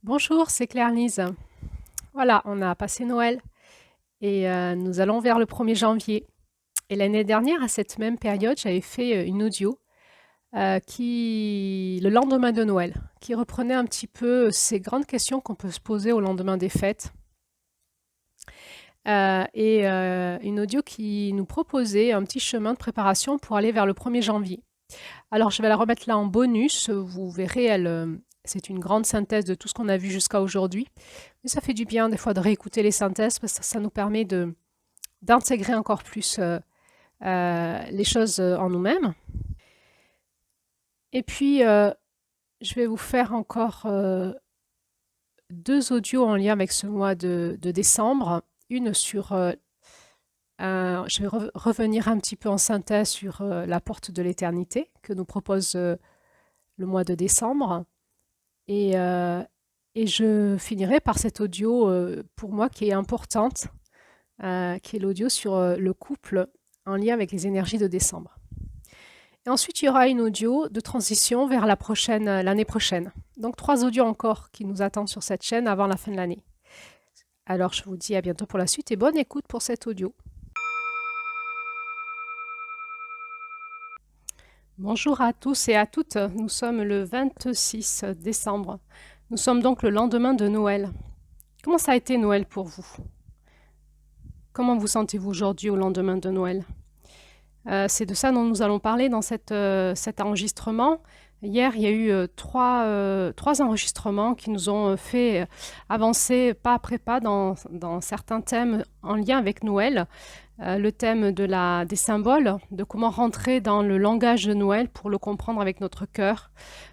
Bonjour, c'est Claire-Lise. Voilà, on a passé Noël et nous allons vers le 1er janvier. Et l'année dernière, à cette même période, j'avais fait une audio le lendemain de Noël, qui reprenait un petit peu ces grandes questions qu'on peut se poser au lendemain des fêtes. Une audio qui nous proposait un petit chemin de préparation pour aller vers le 1er janvier. Alors, je vais la remettre là en bonus. Vous verrez, c'est une grande synthèse de tout ce qu'on a vu jusqu'à aujourd'hui. Mais ça fait du bien des fois de réécouter les synthèses parce que ça nous permet d'intégrer encore plus les choses en nous-mêmes. Et puis, je vais vous faire encore 2 audios en lien avec ce mois de décembre. Une sur... je vais revenir un petit peu en synthèse sur la porte de l'éternité que nous propose le mois de décembre. Et je finirai par cette audio pour moi qui est importante, qui est l'audio sur le couple en lien avec les énergies de décembre. Et ensuite, il y aura une audio de transition vers l'année prochaine. Donc 3 audios encore qui nous attendent sur cette chaîne avant la fin de l'année. Alors je vous dis à bientôt pour la suite et bonne écoute pour cet audio. Bonjour à tous et à toutes, nous sommes le 26 décembre. Nous sommes donc le lendemain de Noël. Comment ça a été Noël pour vous? Comment vous sentez-vous aujourd'hui au lendemain de Noël? C'est de ça dont nous allons parler dans cet enregistrement. Hier, il y a eu trois enregistrements qui nous ont fait avancer pas après pas dans certains thèmes en lien avec Noël. Le thème des symboles, de comment rentrer dans le langage de Noël pour le comprendre avec notre cœur.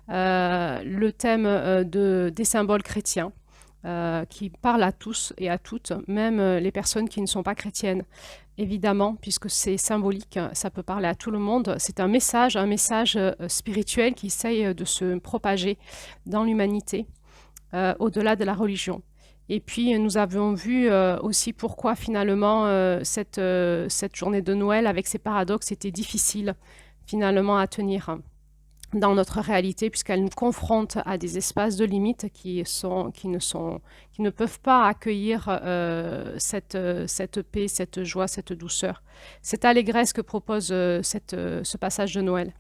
Le thème des symboles chrétiens. Qui parle à tous et à toutes, même les personnes qui ne sont pas chrétiennes, évidemment, puisque c'est symbolique, ça peut parler à tout le monde. C'est un message spirituel qui essaye de se propager dans l'humanité, au-delà de la religion. Et puis, nous avons vu aussi pourquoi finalement cette journée de Noël, avec ses paradoxes, était difficile finalement à tenir dans notre réalité, puisqu'elle nous confronte à des espaces de limites qui ne peuvent pas accueillir cette paix, cette joie, cette douceur, cette allégresse que propose ce passage de Noël.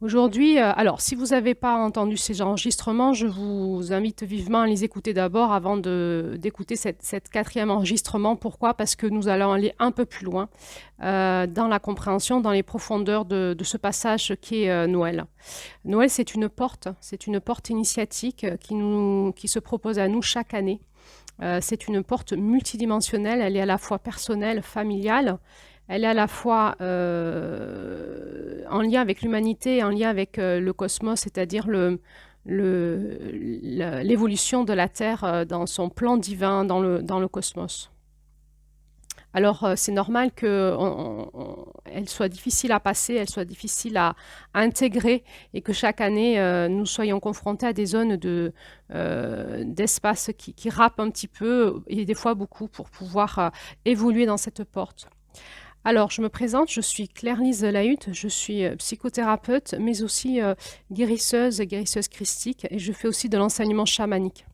Aujourd'hui, alors si vous n'avez pas entendu ces enregistrements, je vous invite vivement à les écouter d'abord avant d'écouter cette 4e enregistrement. Pourquoi? Parce que nous allons aller un peu plus loin dans la compréhension, dans les profondeurs de ce passage qui est Noël. Noël, c'est une porte initiatique qui se propose à nous chaque année. C'est une porte multidimensionnelle, elle est à la fois personnelle, familiale. Elle est à la fois en lien avec l'humanité et en lien avec le cosmos, c'est-à-dire l'évolution de la Terre dans son plan divin dans le cosmos. Alors, c'est normal qu'elle soit difficile à passer, elle soit difficile à intégrer et que chaque année, nous soyons confrontés à des zones d'espace qui râpent un petit peu et des fois beaucoup pour pouvoir évoluer dans cette porte. Alors, je me présente, je suis Claire-Lise Lahutte, je suis psychothérapeute, mais aussi guérisseuse christique, et je fais aussi de l'enseignement chamanique.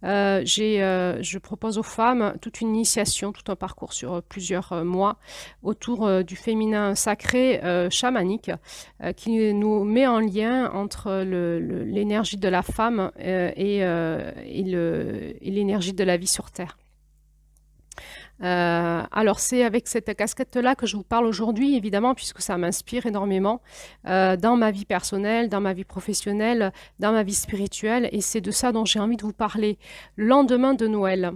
Je propose aux femmes toute une initiation, tout un parcours sur plusieurs mois autour du féminin sacré chamanique qui nous met en lien entre l'énergie de la femme et l'énergie de la vie sur Terre. Alors c'est avec cette casquette-là que je vous parle aujourd'hui, évidemment, puisque ça m'inspire énormément dans ma vie personnelle, dans ma vie professionnelle, dans ma vie spirituelle, et c'est de ça dont j'ai envie de vous parler. Le lendemain de Noël,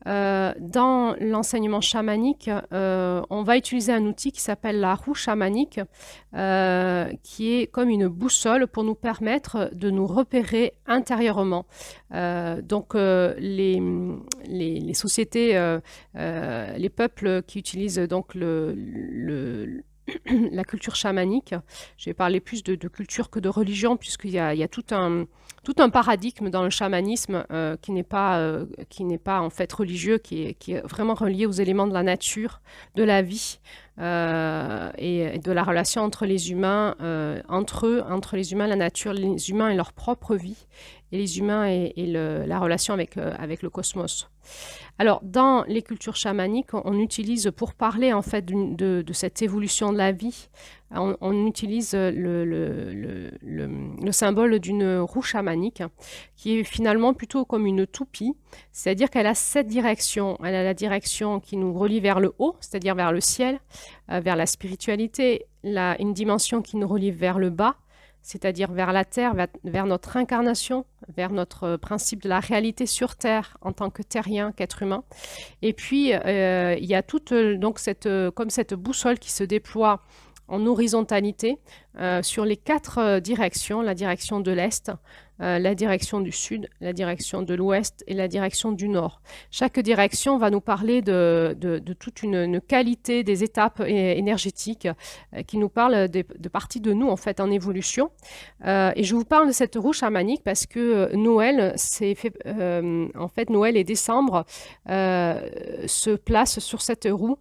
dans l'enseignement chamanique, on va utiliser un outil qui s'appelle la roue chamanique, qui est comme une boussole pour nous permettre de nous repérer intérieurement. Donc les sociétés, les peuples qui utilisent donc la culture chamanique, je vais parler plus de culture que de religion, puisqu'il y a tout un paradigme dans le chamanisme qui n'est pas en fait religieux, qui est vraiment relié aux éléments de la nature, de la vie et de la relation entre les humains, entre les humains, la nature, les humains et leur propre vie, les humains et la relation avec le cosmos. Alors, dans les cultures chamaniques, on utilise, pour parler en fait de cette évolution de la vie, on utilise le symbole d'une roue chamanique, qui est finalement plutôt comme une toupie, c'est-à-dire qu'elle a 7 directions. Elle a la direction qui nous relie vers le haut, c'est-à-dire vers le ciel, vers la spiritualité, une dimension qui nous relie vers le bas, c'est-à-dire vers la Terre, vers notre incarnation, vers notre principe de la réalité sur Terre en tant que terrien, qu'être humain. Et puis, il y a toute donc comme cette boussole qui se déploie en horizontalité sur les 4 directions, la direction de l'Est, la direction du Sud, la direction de l'Ouest et la direction du Nord. Chaque direction va nous parler de toute une qualité des étapes énergétiques qui nous parlent de parties de nous en fait en évolution. Et je vous parle de cette roue chamanique parce que Noël, en fait Noël et décembre se placent sur cette roue,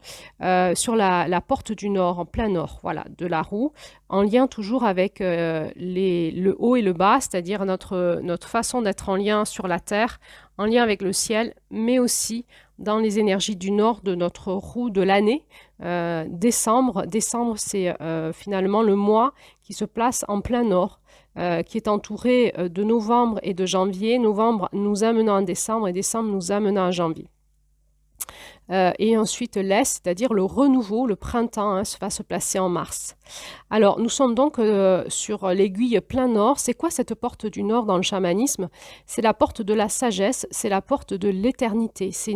sur la porte du Nord, en plein Nord, voilà, de la roue, en lien toujours avec le haut et le bas, c'est-à-dire notre façon d'être en lien sur la Terre, en lien avec le ciel, mais aussi dans les énergies du Nord de notre roue de l'année. Décembre, c'est finalement le mois qui se place en plein Nord, qui est entouré de novembre et de janvier, novembre nous amenant en décembre et décembre nous amenant en janvier. Et ensuite l'Est, c'est-à-dire le renouveau, le printemps, va se placer en mars. Alors, nous sommes donc sur l'aiguille plein nord. C'est quoi cette porte du nord dans le chamanisme? C'est la porte de la sagesse, c'est la porte de l'éternité. C'est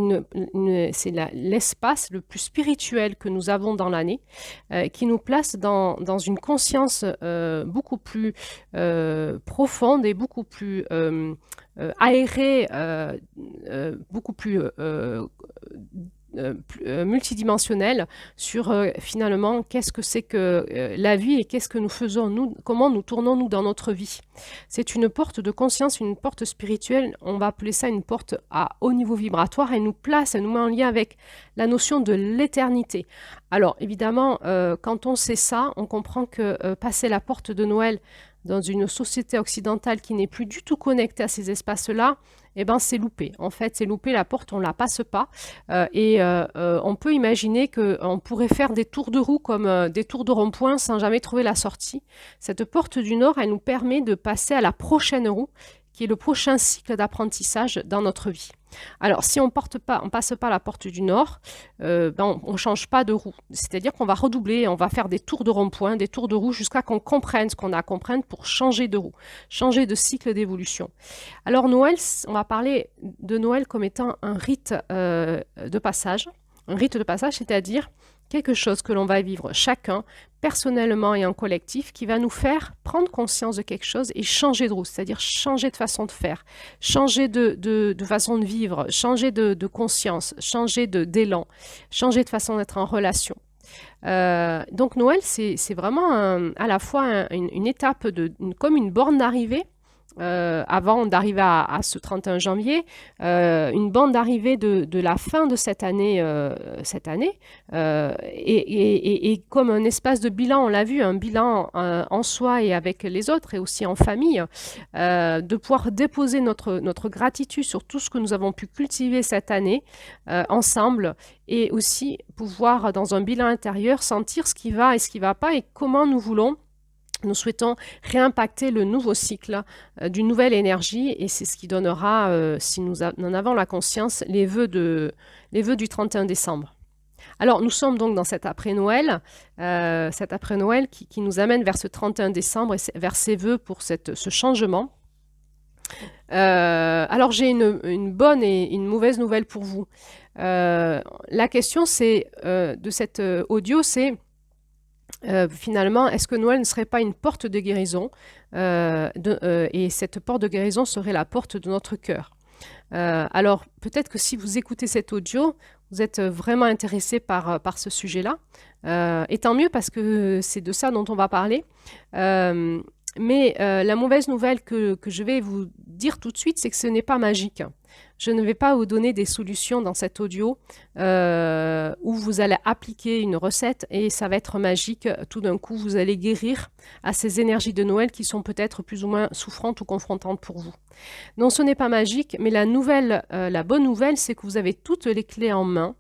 l'espace le plus spirituel que nous avons dans l'année, qui nous place dans une conscience beaucoup plus profonde et beaucoup plus aérée, beaucoup plus multidimensionnel sur finalement qu'est-ce que c'est que la vie et qu'est-ce que nous faisons, nous, comment nous tournons-nous dans notre vie. C'est une porte de conscience, une porte spirituelle, on va appeler ça une porte à haut niveau vibratoire, elle nous place, elle nous met en lien avec la notion de l'éternité. Alors évidemment, quand on sait ça, on comprend que passer la porte de Noël dans une société occidentale qui n'est plus du tout connectée à ces espaces-là, eh ben c'est loupé. En fait, c'est loupé, la porte, on ne la passe pas. On peut imaginer qu'on pourrait faire des tours de roue comme des tours de rond-point sans jamais trouver la sortie. Cette porte du Nord, elle nous permet de passer à la prochaine roue, qui est le prochain cycle d'apprentissage dans notre vie. Alors, si on ne passe pas la porte du Nord, on ne change pas de roue. C'est-à-dire qu'on va redoubler, on va faire des tours de rond-point, des tours de roue, jusqu'à qu'on comprenne ce qu'on a à comprendre pour changer de roue, changer de cycle d'évolution. Alors, Noël, on va parler de Noël comme étant un rite de passage. Un rite de passage, c'est-à-dire quelque chose que l'on va vivre chacun, personnellement et en collectif, qui va nous faire prendre conscience de quelque chose et changer de roue, c'est-à-dire changer de façon de faire, changer de façon de vivre, changer de conscience, changer d'élan, changer de façon d'être en relation. Donc Noël, c'est vraiment à la fois une étape, comme une borne d'arrivée, avant d'arriver à ce 31 janvier, une bande d'arrivée de la fin de cette année, et comme un espace de bilan, on l'a vu, un bilan en soi et avec les autres et aussi en famille, de pouvoir déposer notre gratitude sur tout ce que nous avons pu cultiver cette année ensemble, et aussi pouvoir dans un bilan intérieur sentir ce qui va et ce qui ne va pas et comment nous souhaitons réimpacter le nouveau cycle d'une nouvelle énergie, et c'est ce qui donnera, si nous en avons la conscience, les vœux du 31 décembre. Alors, nous sommes donc dans cet après-Noël qui nous amène vers ce 31 décembre et vers ces vœux pour ce changement. Alors, j'ai une bonne et une mauvaise nouvelle pour vous. La question de cet audio, c'est finalement, est-ce que Noël ne serait pas une porte de guérison et cette porte de guérison serait la porte de notre cœur. Alors, peut-être que si vous écoutez cet audio, vous êtes vraiment intéressé par ce sujet-là. Et tant mieux, parce que c'est de ça dont on va parler. Mais la mauvaise nouvelle que je vais vous dire tout de suite, c'est que ce n'est pas magique. Je ne vais pas vous donner des solutions dans cet audio où vous allez appliquer une recette et ça va être magique. Tout d'un coup, vous allez guérir à ces énergies de Noël qui sont peut-être plus ou moins souffrantes ou confrontantes pour vous. Non, ce n'est pas magique, mais la bonne nouvelle, c'est que vous avez toutes les clés en main,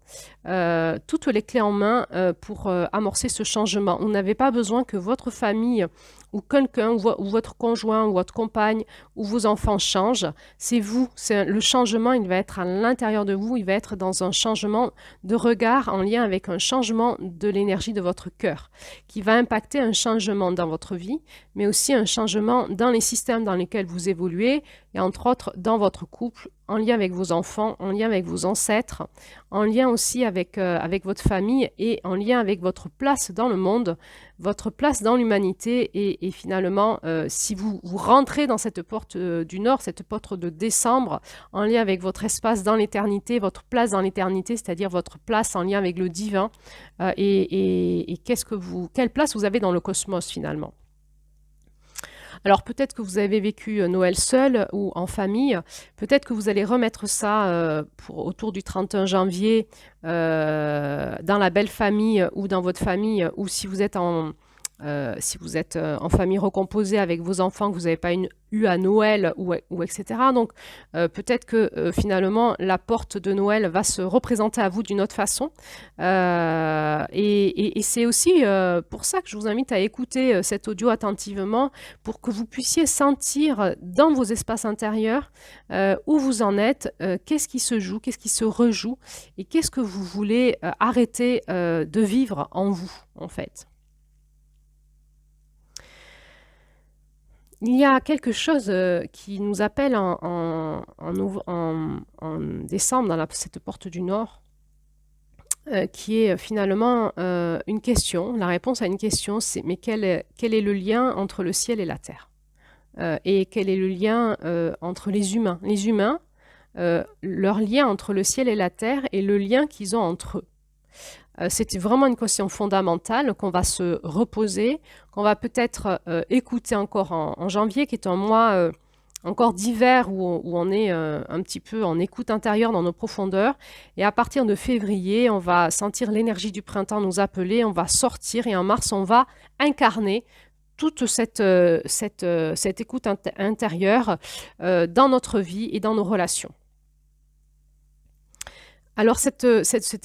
pour amorcer ce changement. Vous n'avez pas besoin que votre famille ou quelqu'un, ou votre conjoint, ou votre compagne, ou vos enfants changent. C'est vous, le changement, il va être à l'intérieur de vous, il va être dans un changement de regard en lien avec un changement de l'énergie de votre cœur, qui va impacter un changement dans votre vie, mais aussi un changement dans les systèmes dans lesquels vous évoluez, et entre autres dans votre couple, en lien avec vos enfants, en lien avec vos ancêtres, en lien aussi avec votre famille et en lien avec votre place dans le monde, votre place dans l'humanité. Et finalement, si vous rentrez dans cette porte du Nord, cette porte de décembre, en lien avec votre espace dans l'éternité, votre place dans l'éternité, c'est-à-dire votre place en lien avec le divin, quelle place vous avez dans le cosmos finalement. Alors peut-être que vous avez vécu Noël seul ou en famille, peut-être que vous allez remettre ça autour du 31 janvier dans la belle famille ou dans votre famille, ou si vous êtes en famille recomposée avec vos enfants, que vous n'avez pas eu à Noël ou etc. Donc peut-être que finalement la porte de Noël va se représenter à vous d'une autre façon. Et c'est aussi pour ça que je vous invite à écouter cet audio attentivement pour que vous puissiez sentir dans vos espaces intérieurs où vous en êtes, qu'est-ce qui se joue, qu'est-ce qui se rejoue et qu'est-ce que vous voulez arrêter de vivre en vous en fait. Il y a quelque chose qui nous appelle en décembre dans cette porte du Nord, qui est finalement une question. La réponse à une question, c'est mais quel est le lien entre le ciel et la terre et quel est le lien entre les humains? Les humains, leur lien entre le ciel et la terre et le lien qu'ils ont entre eux. C'est vraiment une question fondamentale qu'on va se reposer, qu'on va peut-être écouter encore en janvier, qui est un mois encore d'hiver où on est un petit peu en écoute intérieure dans nos profondeurs. Et à partir de février, on va sentir l'énergie du printemps nous appeler, on va sortir et en mars, on va incarner toute cette écoute intérieure dans notre vie et dans nos relations. Alors, ce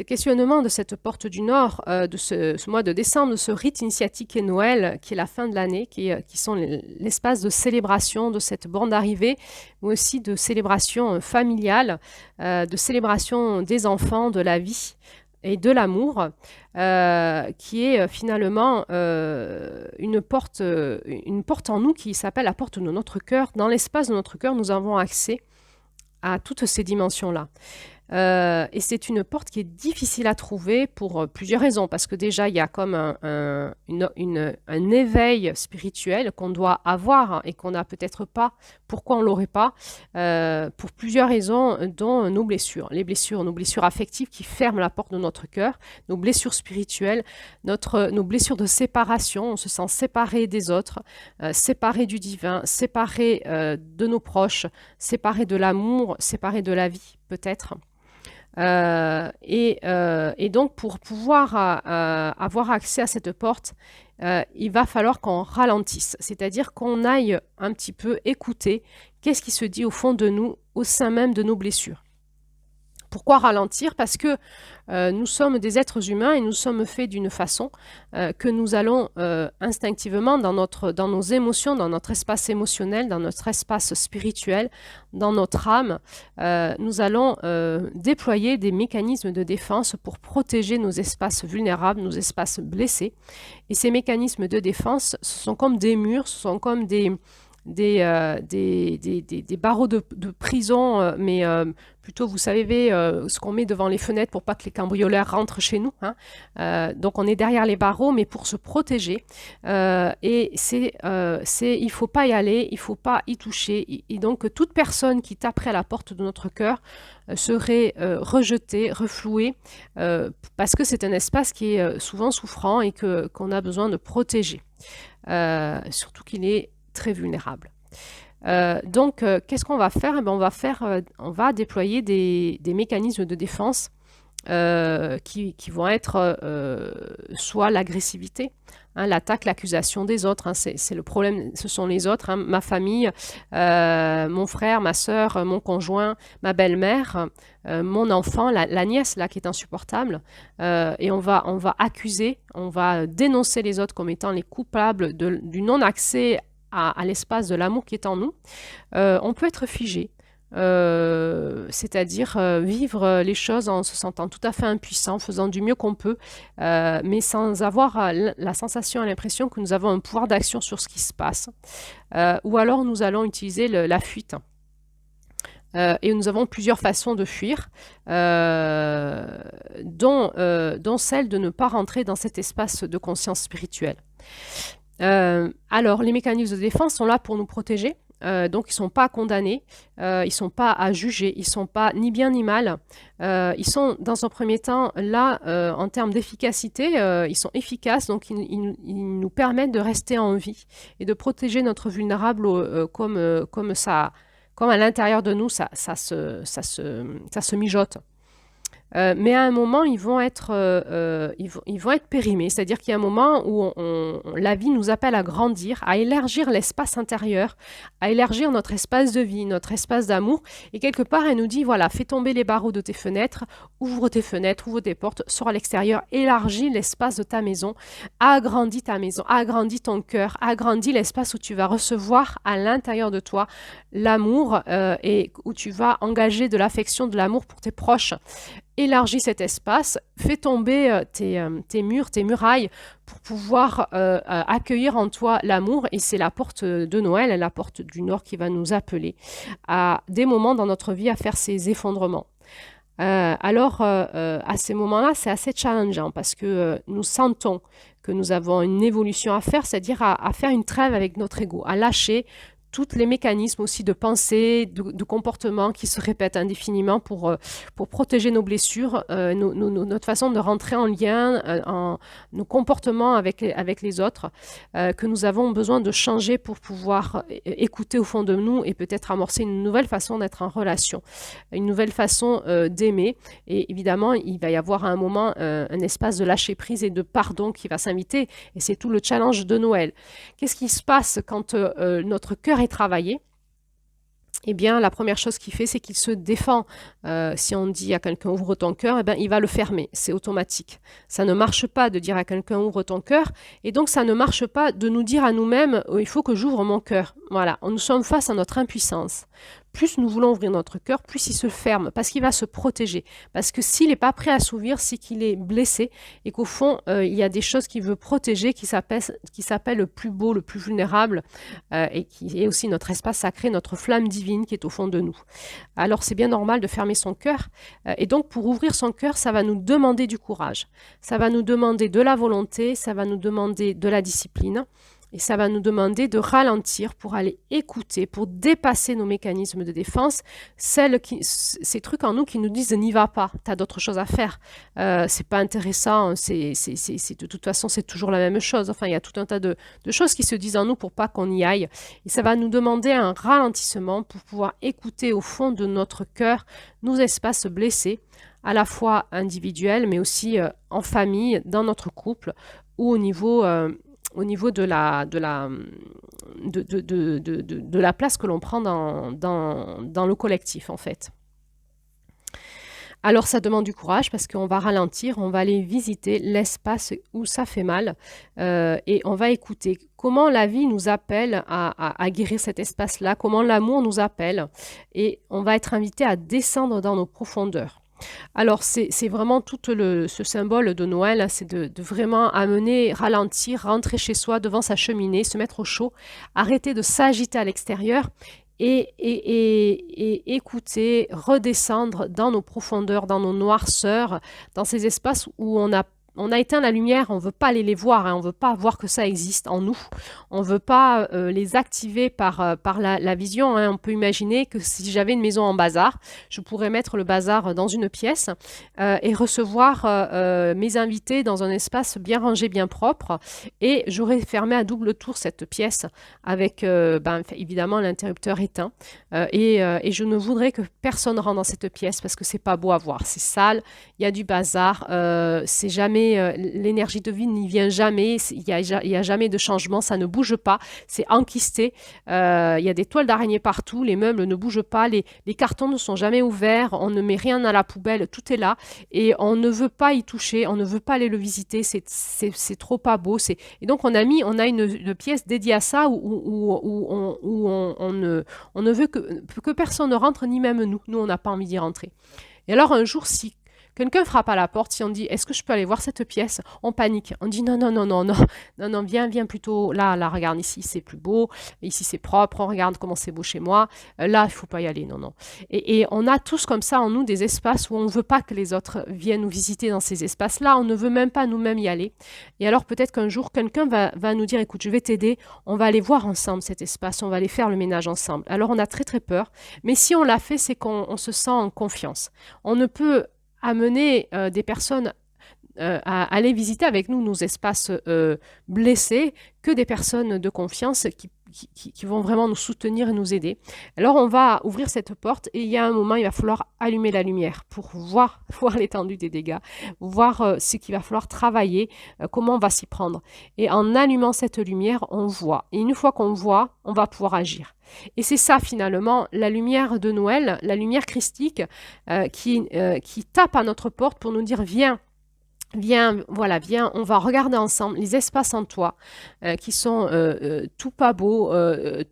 questionnement de cette porte du Nord, de ce mois de décembre, de ce rite initiatique et Noël, qui est la fin de l'année, qui sont l'espace de célébration de cette borne d'arrivée, mais aussi de célébration familiale, de célébration des enfants, de la vie et de l'amour, qui est finalement une porte en nous qui s'appelle la porte de notre cœur. Dans l'espace de notre cœur, nous avons accès à toutes ces dimensions-là. Et c'est une porte qui est difficile à trouver pour plusieurs raisons, parce que déjà il y a comme un éveil spirituel qu'on doit avoir et qu'on n'a peut-être pas. Pourquoi on ne l'aurait pas? Pour plusieurs raisons, dont nos blessures, nos blessures affectives qui ferment la porte de notre cœur, nos blessures spirituelles, nos blessures de séparation, on se sent séparé des autres, séparé du divin, séparé de nos proches, séparé de l'amour, séparé de la vie peut-être. Et donc pour pouvoir avoir accès à cette porte, il va falloir qu'on ralentisse, c'est-à-dire qu'on aille un petit peu écouter qu'est-ce qui se dit au fond de nous, au sein même de nos blessures. Pourquoi ralentir? Parce que nous sommes des êtres humains et nous sommes faits d'une façon que nous allons instinctivement dans nos émotions, dans notre espace émotionnel, dans notre espace spirituel, dans notre âme, nous allons déployer des mécanismes de défense pour protéger nos espaces vulnérables, nos espaces blessés. Et ces mécanismes de défense, ce sont comme des murs, ce sont comme des barreaux de prison, mais plutôt, vous savez, ce qu'on met devant les fenêtres pour pas que les cambrioleurs rentrent chez nous. Hein. Donc, on est derrière les barreaux, mais pour se protéger. Et il faut pas y aller, il faut pas y toucher. Et donc, toute personne qui taperait à la porte de notre cœur serait rejetée, reflouée, parce que c'est un espace qui est souvent souffrant et qu'on a besoin de protéger. Surtout qu'il est très vulnérable. Qu'est-ce qu'on va faire? Eh ben, on va déployer des mécanismes de défense qui vont être soit l'agressivité, hein, l'attaque, l'accusation des autres, hein, c'est le problème, ce sont les autres, hein, ma famille, mon frère, ma sœur, mon conjoint, ma belle-mère, mon enfant, la nièce là qui est insupportable, et on va accuser, on va dénoncer les autres comme étant les coupables du non-accès à l'espace de l'amour qui est en nous. On peut être figé. C'est-à-dire vivre les choses en se sentant tout à fait impuissant, faisant du mieux qu'on peut, mais sans avoir la sensation et l'impression que nous avons un pouvoir d'action sur ce qui se passe. Ou alors nous allons utiliser la fuite. Et nous avons plusieurs façons de fuir, dont celle de ne pas rentrer dans cet espace de conscience spirituelle. Alors, les mécanismes de défense sont là pour nous protéger. Donc, ils ne sont pas condamnés, ils ne sont pas à juger, ils ne sont pas ni bien ni mal. Ils sont, dans un premier temps, là, en termes d'efficacité, ils sont efficaces, donc ils nous permettent de rester en vie et de protéger notre vulnérable comme à l'intérieur de nous, ça se mijote. Mais à un moment, ils vont être périmés. C'est-à-dire qu'il y a un moment où la vie nous appelle à grandir, à élargir l'espace intérieur, à élargir notre espace de vie, notre espace d'amour. Et quelque part, elle nous dit, voilà, fais tomber les barreaux de tes fenêtres, ouvre tes portes, sors à l'extérieur, élargis l'espace de ta maison, agrandis ta maison, agrandis ton cœur, agrandis l'espace où tu vas recevoir à l'intérieur de toi l'amour et où tu vas engager de l'affection, de l'amour pour tes proches. Élargis cet espace, fais tomber tes murs, tes murailles pour pouvoir accueillir en toi l'amour. Et c'est la porte de Noël, la porte du Nord qui va nous appeler à des moments dans notre vie à faire ces effondrements. À ces moments-là, c'est assez challengeant parce que nous sentons que nous avons une évolution à faire, c'est-à-dire à faire une trêve avec notre ego, à lâcher tous les mécanismes aussi de pensée, de comportement qui se répètent indéfiniment pour protéger nos blessures, notre façon de rentrer en lien, nos comportements avec les autres, que nous avons besoin de changer pour pouvoir écouter au fond de nous et peut-être amorcer une nouvelle façon d'être en relation, une nouvelle façon d'aimer. Et évidemment, il va y avoir à un moment un espace de lâcher prise et de pardon qui va s'inviter. Et c'est tout le challenge de Noël. Qu'est-ce qui se passe quand notre cœur est travaillé? Eh bien, la première chose qu'il fait, c'est qu'il se défend. Si on dit à quelqu'un ouvre ton cœur, eh bien, il va le fermer. C'est automatique. Ça ne marche pas de dire à quelqu'un ouvre ton cœur. Et donc, ça ne marche pas de nous dire à nous-mêmes il faut que j'ouvre mon cœur. Voilà, nous sommes face à notre impuissance. Plus nous voulons ouvrir notre cœur, plus il se ferme, parce qu'il va se protéger. Parce que s'il n'est pas prêt à s'ouvrir, c'est qu'il est blessé et qu'au fond, il y a des choses qu'il veut protéger qui s'appellent le plus beau, le plus vulnérable, et qui est aussi notre espace sacré, notre flamme divine qui est au fond de nous. Alors c'est bien normal de fermer son cœur. Et donc pour ouvrir son cœur, ça va nous demander du courage. Ça va nous demander de la volonté, ça va nous demander de la discipline. Et ça va nous demander de ralentir pour aller écouter, pour dépasser nos mécanismes de défense, ces trucs en nous qui nous disent n'y va pas, tu as d'autres choses à faire, c'est pas intéressant, de toute façon c'est toujours la même chose. Enfin, il y a tout un tas de choses qui se disent en nous pour pas qu'on y aille. Et ça va nous demander un ralentissement pour pouvoir écouter au fond de notre cœur nos espaces blessés, à la fois individuels, mais aussi en famille, dans notre couple, ou au niveau de la place que l'on prend dans le collectif, en fait. Alors, ça demande du courage parce qu'on va ralentir, on va aller visiter l'espace où ça fait mal et on va écouter comment la vie nous appelle à guérir cet espace-là, comment l'amour nous appelle et on va être invité à descendre dans nos profondeurs. Alors, c'est vraiment tout ce symbole de Noël, c'est de vraiment amener, ralentir, rentrer chez soi devant sa cheminée, se mettre au chaud, arrêter de s'agiter à l'extérieur et écouter, redescendre dans nos profondeurs, dans nos noirceurs, dans ces espaces où on a on a éteint la lumière, on ne veut pas aller les voir, hein, on ne veut pas voir que ça existe en nous. On ne veut pas les activer par la vision. Hein. On peut imaginer que si j'avais une maison en bazar, je pourrais mettre le bazar dans une pièce et recevoir mes invités dans un espace bien rangé, bien propre. Et j'aurais fermé à double tour cette pièce avec évidemment l'interrupteur éteint. Et je ne voudrais que personne rentre dans cette pièce parce que c'est pas beau à voir. C'est sale, il y a du bazar, c'est jamais l'énergie de vie n'y vient jamais, il y a jamais de changement, ça ne bouge pas, c'est enquisté, il y a des toiles d'araignée partout, les meubles ne bougent pas, les cartons ne sont jamais ouverts, on ne met rien à la poubelle, tout est là et on ne veut pas y toucher, on ne veut pas aller le visiter, c'est trop pas beau. Et donc on a une pièce dédiée à ça où on ne veut que personne ne rentre, ni même nous on n'a pas envie d'y rentrer. Et alors un jour, si quelqu'un frappe à la porte, si on dit « Est-ce que je peux aller voir cette pièce ?» On panique. On dit « Non, non, non, non, non, non, non, viens plutôt. Là, regarde ici, c'est plus beau. Ici, c'est propre. On regarde comment c'est beau chez moi. Là, il ne faut pas y aller. Non, non. » Et on a tous comme ça en nous des espaces où on ne veut pas que les autres viennent nous visiter dans ces espaces-là. On ne veut même pas nous-mêmes y aller. Et alors, peut-être qu'un jour, quelqu'un va nous dire « Écoute, je vais t'aider. On va aller voir ensemble cet espace. On va aller faire le ménage ensemble. » Alors, on a très, très peur. Mais si on l'a fait, c'est qu'on se sent en confiance. On ne peut amener des personnes à aller visiter avec nous nos espaces blessés que des personnes de confiance qui vont vraiment nous soutenir et nous aider. Alors on va ouvrir cette porte et il y a un moment, il va falloir allumer la lumière pour voir l'étendue des dégâts, voir ce qu'il va falloir travailler, comment on va s'y prendre. Et en allumant cette lumière, on voit. Et une fois qu'on voit, on va pouvoir agir. Et c'est ça finalement, la lumière de Noël, la lumière christique qui tape à notre porte pour nous dire viens, voilà, viens, on va regarder ensemble les espaces en toi qui sont tout pas beaux,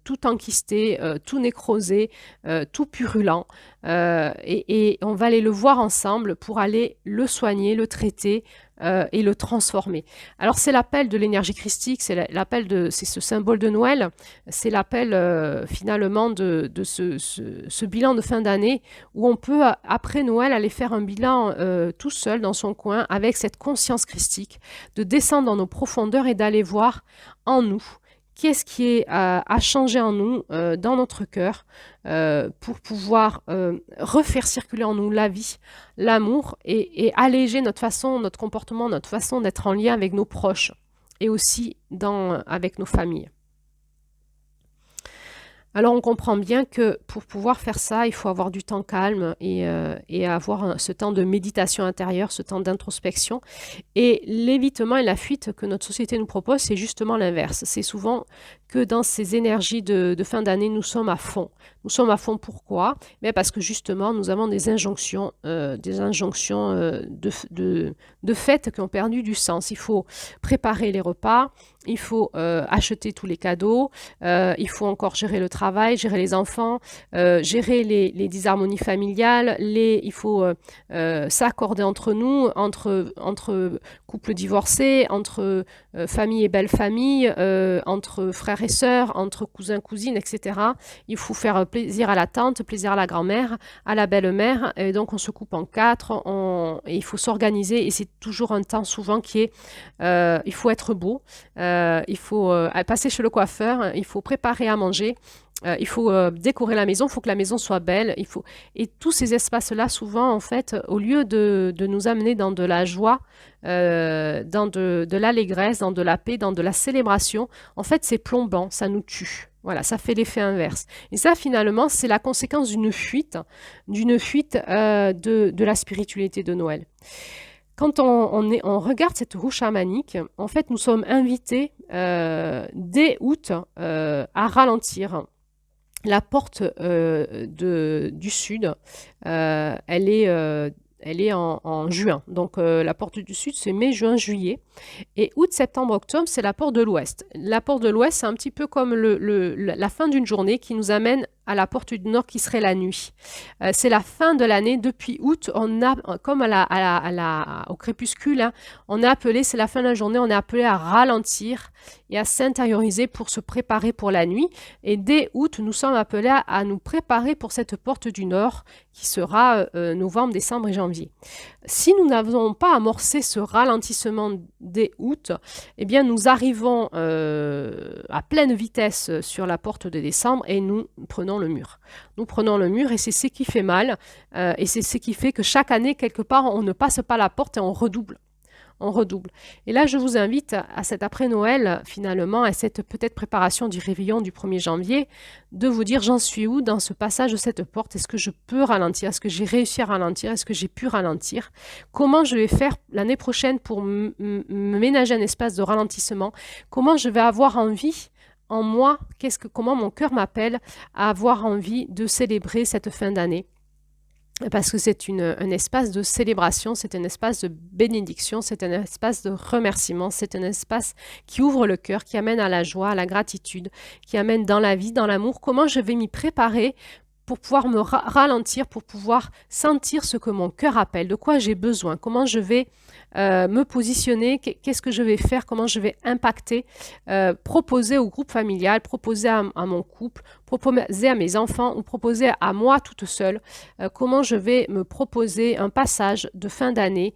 tout enquistés, tout nécrosés, tout purulents. Et on va aller le voir ensemble pour aller le soigner, le traiter et le transformer. Alors c'est l'appel de l'énergie christique, c'est ce symbole de Noël, c'est l'appel finalement de ce bilan de fin d'année où on peut après Noël aller faire un bilan tout seul dans son coin avec cette conscience christique, de descendre dans nos profondeurs et d'aller voir en nous qu'est-ce qui est à changer en nous, dans notre cœur, pour pouvoir refaire circuler en nous la vie, l'amour et alléger notre comportement, notre façon d'être en lien avec nos proches et aussi avec nos familles. Alors on comprend bien que pour pouvoir faire ça, il faut avoir du temps calme et avoir ce temps de méditation intérieure, ce temps d'introspection. Et l'évitement et la fuite que notre société nous propose, c'est justement l'inverse. C'est souvent que dans ces énergies de fin d'année, nous sommes à fond. Nous sommes à fond pourquoi? Mais parce que justement, nous avons des injonctions de fêtes qui ont perdu du sens. Il faut préparer les repas, il faut acheter tous les cadeaux, il faut encore gérer le travail, gérer les enfants, gérer les disharmonies familiales, il faut s'accorder entre nous, entre couples divorcés, entre famille et belle-famille, entre frères et sœurs, entre cousins, cousines, etc. Il faut faire plaisir à la tante, plaisir à la grand-mère, à la belle-mère, et donc on se coupe en quatre, et il faut s'organiser, et c'est toujours un temps souvent qui est, il faut être beau, il faut passer chez le coiffeur, il faut préparer à manger, il faut décorer la maison, il faut que la maison soit belle, et tous ces espaces-là, souvent, en fait, au lieu de nous amener dans de la joie, dans de l'allégresse, dans de la paix, dans de la célébration, en fait, c'est plombant, ça nous tue. Voilà, ça fait l'effet inverse. Et ça, finalement, c'est la conséquence d'une fuite de la spiritualité de Noël. Quand on regarde cette roue chamanique, en fait, nous sommes invités dès août à ralentir. La porte du sud, elle est en juin. Donc la porte du sud, c'est mai, juin, juillet. Et août, septembre, octobre, c'est la porte de l'ouest. La porte de l'ouest, c'est un petit peu comme la fin d'une journée qui nous amène à la porte du nord qui serait la nuit. C'est la fin de l'année. Depuis août, on a, comme au crépuscule, hein, on est appelé, c'est la fin de la journée, on est appelé à ralentir et à s'intérioriser pour se préparer pour la nuit. Et dès août, nous sommes appelés à nous préparer pour cette porte du nord qui sera novembre, décembre et janvier. Si nous n'avons pas amorcé ce ralentissement dès août, eh bien nous arrivons à pleine vitesse sur la porte de décembre et nous prenons le mur. Nous prenons le mur et c'est ce qui fait mal et c'est ce qui fait que chaque année, quelque part, on ne passe pas la porte et on redouble. On redouble. Et là, je vous invite à cet après-Noël, finalement, à cette peut-être préparation du réveillon du 1er janvier, de vous dire j'en suis où dans ce passage de cette porte? Est-ce que je peux ralentir? Est-ce que j'ai réussi à ralentir? Est-ce que j'ai pu ralentir? Comment je vais faire l'année prochaine pour me ménager un espace de ralentissement? Comment je vais avoir envie en moi, comment mon cœur m'appelle à avoir envie de célébrer cette fin d'année? Parce que c'est un espace de célébration, c'est un espace de bénédiction, c'est un espace de remerciement, c'est un espace qui ouvre le cœur, qui amène à la joie, à la gratitude, qui amène dans la vie, dans l'amour. Comment je vais m'y préparer pour pouvoir me ralentir, pour pouvoir sentir ce que mon cœur appelle, de quoi j'ai besoin, comment je vais me positionner, qu'est-ce que je vais faire, comment je vais impacter, proposer au groupe familial, proposer à mon couple, proposer à mes enfants ou proposer à moi toute seule, comment je vais me proposer un passage de fin d'année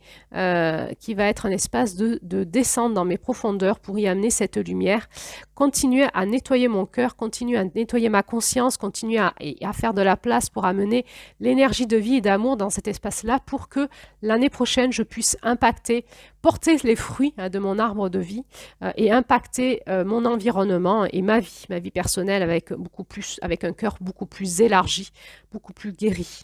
qui va être un espace de descente dans mes profondeurs pour y amener cette lumière, continuer à nettoyer mon cœur, continuer à nettoyer ma conscience, continuer à faire de la place pour amener l'énergie de vie et d'amour dans cet espace-là pour que l'année prochaine, je puisse impacter, porter les fruits de mon arbre de vie et impacter mon environnement et ma vie personnelle avec un cœur beaucoup plus élargi, beaucoup plus guéri.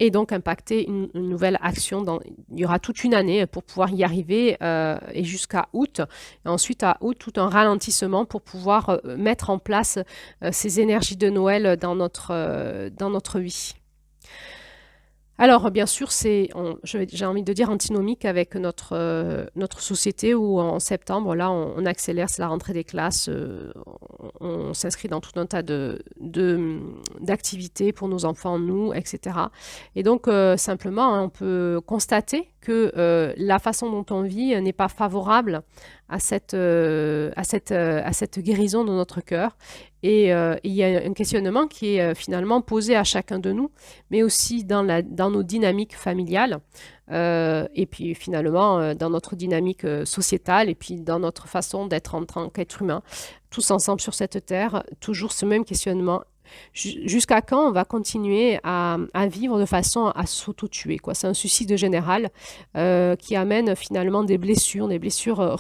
Et donc impacter une nouvelle action. Il y aura toute une année pour pouvoir y arriver et jusqu'à août. Et ensuite, à août, tout un ralentissement pour pouvoir mettre en place ces énergies de Noël dans notre vie. Alors, bien sûr, j'ai envie de dire antinomique avec notre société où en septembre, là, on accélère, c'est la rentrée des classes, on s'inscrit dans tout un tas d'activités pour nos enfants, nous, etc. Et donc, simplement, hein, on peut constater que la façon dont on vit n'est pas favorable à cette guérison de notre cœur. Et il y a un questionnement qui est finalement posé à chacun de nous, mais aussi dans nos dynamiques familiales, et puis finalement dans notre dynamique sociétale, et puis dans notre façon d'être en tant qu'être humain, tous ensemble sur cette terre, toujours ce même questionnement. Jusqu'à quand on va continuer à vivre de façon à s'auto-tuer, quoi. C'est un suicide général qui amène finalement des blessures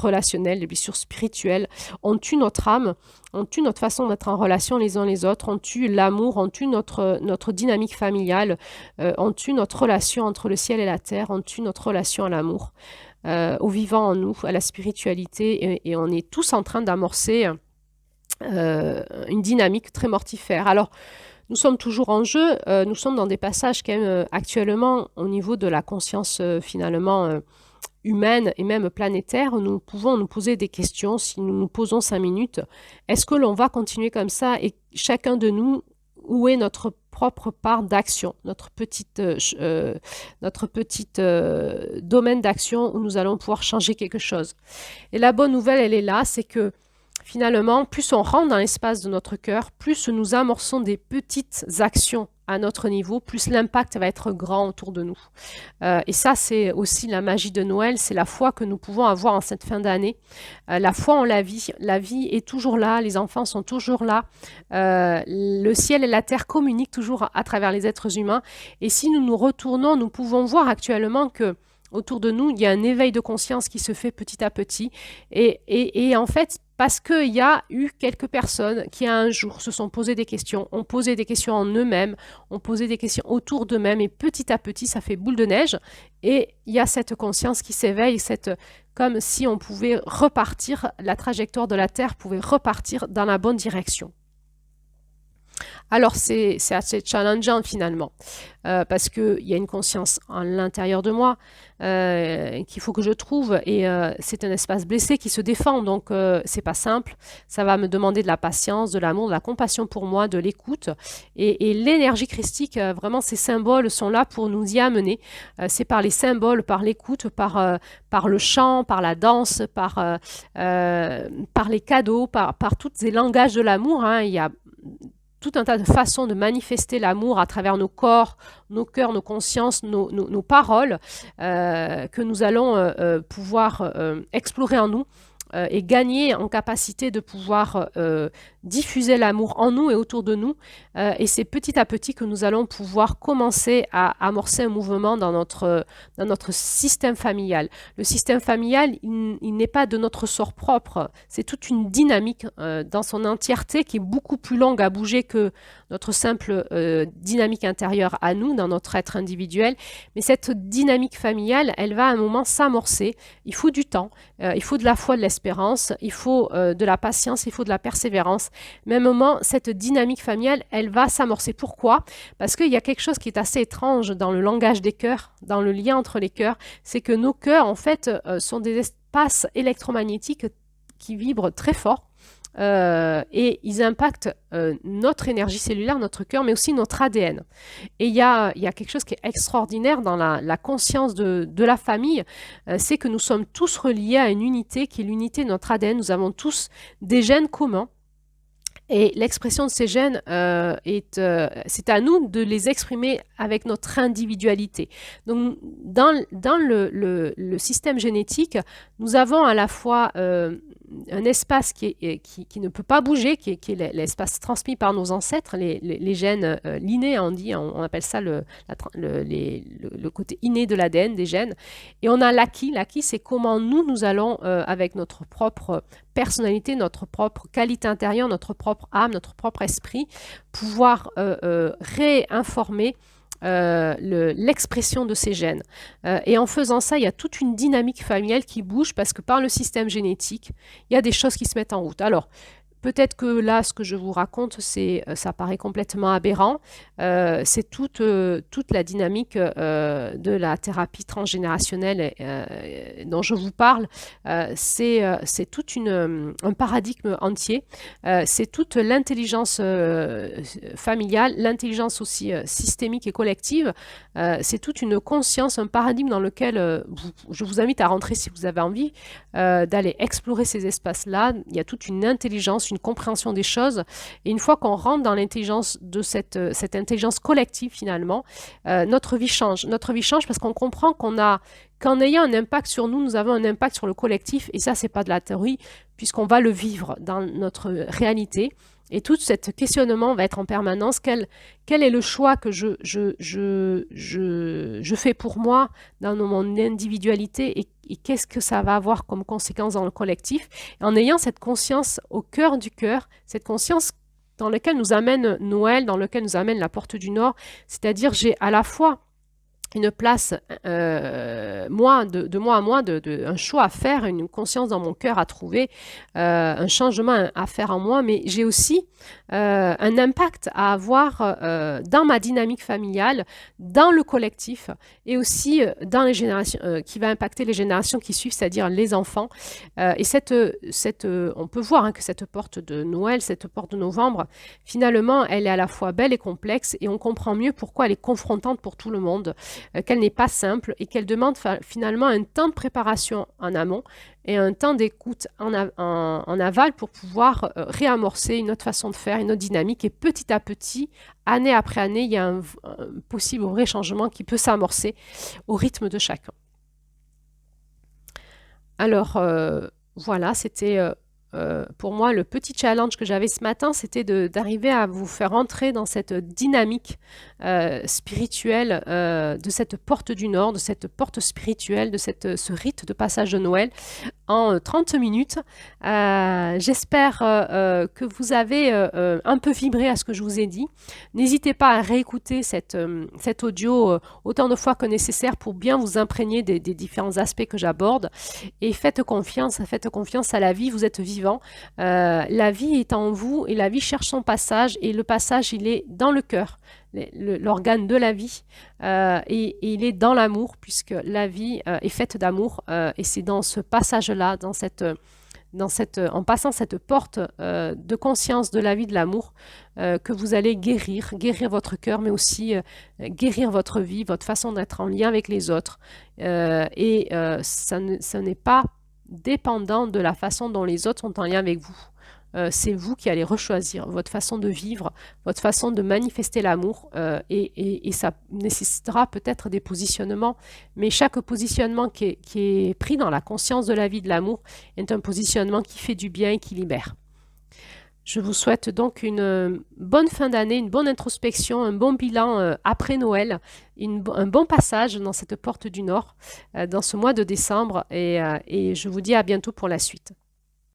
relationnelles, des blessures spirituelles. On tue notre âme, on tue notre façon d'être en relation les uns les autres, on tue l'amour, on tue notre dynamique familiale, on tue notre relation entre le ciel et la terre, on tue notre relation à l'amour, au vivant en nous, à la spiritualité, et on est tous en train d'amorcer une dynamique très mortifère. Alors, nous sommes toujours en jeu, nous sommes dans des passages quand même actuellement au niveau de la conscience finalement humaine et même planétaire. Nous pouvons nous poser des questions si nous nous posons 5 minutes. Est-ce que l'on va continuer comme ça et chacun de nous, où est notre propre part d'action, notre petite domaine d'action où nous allons pouvoir changer quelque chose. Et la bonne nouvelle, elle est là, c'est que finalement, plus on rentre dans l'espace de notre cœur, plus nous amorçons des petites actions à notre niveau, plus l'impact va être grand autour de nous. Et ça, c'est aussi la magie de Noël, c'est la foi que nous pouvons avoir en cette fin d'année. La foi en la vie est toujours là, les enfants sont toujours là, le ciel et la terre communiquent toujours à travers les êtres humains. Et si nous nous retournons, nous pouvons voir actuellement que autour de nous, il y a un éveil de conscience qui se fait petit à petit. Et en fait, parce qu'il y a eu quelques personnes qui, à un jour, se sont posées des questions, ont posé des questions en eux-mêmes, ont posé des questions autour d'eux-mêmes, et petit à petit, ça fait boule de neige. Et il y a cette conscience qui s'éveille, comme si on pouvait repartir, la trajectoire de la Terre pouvait repartir dans la bonne direction. Alors c'est assez challengeant finalement, parce qu'il y a une conscience à l'intérieur de moi qu'il faut que je trouve, et c'est un espace blessé qui se défend, donc c'est pas simple. Ça va me demander de la patience, de l'amour, de la compassion pour moi, de l'écoute, et l'énergie christique, vraiment ces symboles sont là pour nous y amener. C'est par les symboles, par l'écoute, par le chant, par la danse, par les cadeaux, par tous ces langages de l'amour, hein. Il y a tout un tas de façons de manifester l'amour à travers nos corps, nos cœurs, nos consciences, nos paroles, que nous allons pouvoir explorer en nous, et gagner en capacité de pouvoir diffuser l'amour en nous et autour de nous. Et c'est petit à petit que nous allons pouvoir commencer à amorcer un mouvement dans notre système familial. Le système familial, il n'est pas de notre sort propre. C'est toute une dynamique dans son entièreté qui est beaucoup plus longue à bouger que notre simple dynamique intérieure à nous, dans notre être individuel. Mais cette dynamique familiale, elle va à un moment s'amorcer. Il faut du temps, il faut de la foi, de l'espérance, il faut de la patience, il faut de la persévérance. Mais à un moment, cette dynamique familiale, elle va s'amorcer. Pourquoi? Parce qu'il y a quelque chose qui est assez étrange dans le langage des cœurs, dans le lien entre les cœurs, c'est que nos cœurs, en fait, sont des espaces électromagnétiques qui vibrent très fort. Et ils impactent notre énergie cellulaire, notre cœur, mais aussi notre ADN. Et il y a quelque chose qui est extraordinaire dans la conscience de la famille, c'est que nous sommes tous reliés à une unité qui est l'unité de notre ADN. Nous avons tous des gènes communs. Et l'expression de ces gènes, c'est à nous de les exprimer avec notre individualité. Donc, dans le système génétique, nous avons à la fois un espace qui ne peut pas bouger, qui est l'espace transmis par nos ancêtres, les gènes l'inné, on appelle ça le côté inné de l'ADN des gènes. Et on a l'acquis. L'acquis, c'est comment nous allons, avec notre propre personnalité, notre propre qualité intérieure, notre propre âme, notre propre esprit, pouvoir réinformer l'expression de ces gènes. Et en faisant ça, il y a toute une dynamique familiale qui bouge parce que par le système génétique, il y a des choses qui se mettent en route. Alors, peut-être que là, ce que je vous raconte, ça paraît complètement aberrant. C'est toute la dynamique de la thérapie transgénérationnelle dont je vous parle. C'est tout un paradigme entier. C'est toute l'intelligence familiale, l'intelligence aussi systémique et collective. C'est toute une conscience, un paradigme dans lequel je vous invite à rentrer si vous avez envie d'aller explorer ces espaces-là. Il y a toute une intelligence, une compréhension des choses. Et une fois qu'on rentre dans l'intelligence de cette intelligence collective, finalement, notre vie change. Notre vie change parce qu'on comprend qu'en ayant un impact sur nous, nous avons un impact sur le collectif. Et ça, c'est pas de la théorie, puisqu'on va le vivre dans notre réalité. Et tout ce questionnement va être en permanence. Quel est le choix que je fais pour moi dans mon individualité, et qu'est-ce que ça va avoir comme conséquence dans le collectif? Et en ayant cette conscience au cœur du cœur, cette conscience dans laquelle nous amène Noël, dans laquelle nous amène la Porte du Nord, c'est-à-dire j'ai à la fois une place, moi, de moi à moi, un choix à faire, une conscience dans mon cœur à trouver, un changement à faire en moi, mais j'ai aussi un impact à avoir dans ma dynamique familiale, dans le collectif, et aussi dans les générations, qui va impacter les générations qui suivent, c'est-à-dire les enfants. Et on peut voir que cette porte de Noël, cette porte de novembre, finalement, elle est à la fois belle et complexe, et on comprend mieux pourquoi elle est confrontante pour tout le monde. Qu'elle n'est pas simple et qu'elle demande finalement un temps de préparation en amont et un temps d'écoute en aval pour pouvoir réamorcer une autre façon de faire, une autre dynamique. Et petit à petit, année après année, il y a un possible vrai changement qui peut s'amorcer au rythme de chacun. Alors, voilà, c'était pour moi le petit challenge que j'avais ce matin, c'était d'arriver à vous faire entrer dans cette dynamique spirituelle de cette porte du Nord, de cette porte spirituelle, de ce rite de passage de Noël en 30 minutes. J'espère que vous avez un peu vibré à ce que je vous ai dit. N'hésitez pas à réécouter cet audio autant de fois que nécessaire pour bien vous imprégner des différents aspects que j'aborde, et faites confiance à la vie. Vous êtes vivant vivant. La vie est en vous et la vie cherche son passage et le passage, il est dans le cœur, l'organe de la vie, et il est dans l'amour puisque la vie est faite d'amour et c'est dans ce passage-là, en passant cette porte de conscience de la vie de l'amour, que vous allez guérir votre cœur, mais aussi guérir votre vie, votre façon d'être en lien avec les autres. Ça n'est pas dépendant de la façon dont les autres sont en lien avec vous. C'est vous qui allez rechoisir votre façon de vivre, votre façon de manifester l'amour, et ça nécessitera peut-être des positionnements, mais chaque positionnement qui est pris dans la conscience de la vie de l'amour est un positionnement qui fait du bien et qui libère. Je vous souhaite donc une bonne fin d'année, une bonne introspection, un bon bilan après Noël, un bon passage dans cette porte du Nord, dans ce mois de décembre, et je vous dis à bientôt pour la suite.